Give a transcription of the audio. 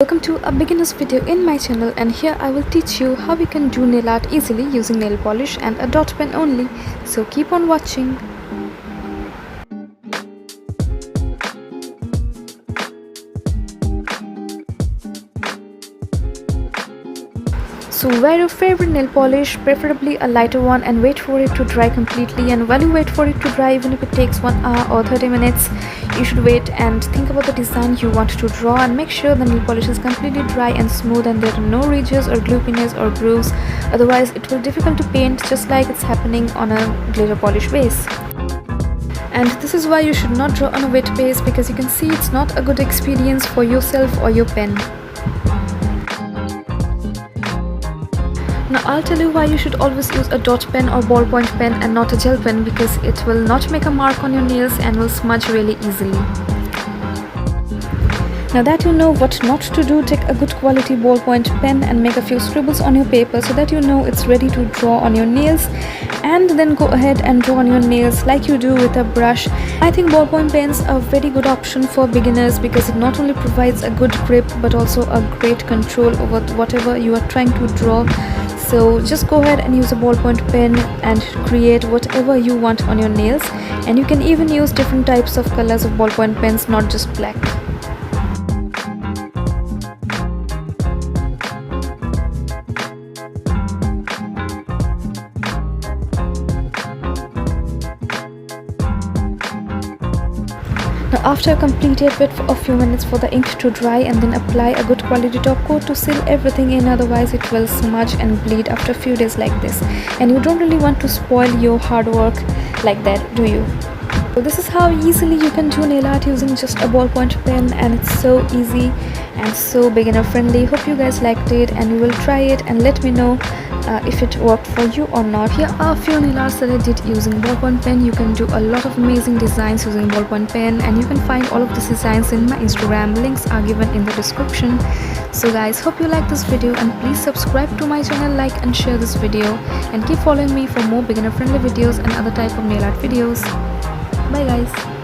Welcome to a beginner's video in my channel, and here I will teach you how you can do nail art easily using nail polish and a dot pen only. So keep on watching. So wear your favorite nail polish, preferably a lighter one, and wait for it to dry completely. And while you wait for it to dry, even if it takes 1 hour or 30 minutes, you should wait and think about the design you want to draw, and make sure the nail polish is completely dry and smooth and there are no ridges or gloopiness or grooves. Otherwise it will be difficult to paint, just like it's happening on a glitter polish base. And this is why you should not draw on a wet base, because you can see it's not a good experience for yourself or your pen. Now I'll tell you why you should always use a dot pen or ballpoint pen and not a gel pen, because it will not make a mark on your nails and will smudge really easily. Now that you know what not to do, take a good quality ballpoint pen and make a few scribbles on your paper so that you know it's ready to draw on your nails, and then go ahead and draw on your nails like you do with a brush. I think ballpoint pens are a very good option for beginners, because it not only provides a good grip but also a great control over whatever you are trying to draw. So just go ahead and use a ballpoint pen and create whatever you want on your nails, and you can even use different types of colors of ballpoint pens, not just black. Now after completed, wait for a few minutes for the ink to dry, and then apply a good quality top coat to seal everything in, otherwise it will smudge and bleed after a few days like this, and you don't really want to spoil your hard work like that, do you? So this is how easily you can do nail art using just a ballpoint pen, and it's so easy and so beginner friendly. Hope you guys liked it, and you will try it and let me know if it worked for you or not. Here are a few nail arts that I did using ballpoint pen. You can do a lot of amazing designs using ballpoint pen, and you can find all of these designs in my Instagram. Links are given in the description. So guys, hope you like this video, and please subscribe to my channel, like and share this video, and keep following me for more beginner friendly videos and other type of nail art videos. Bye guys.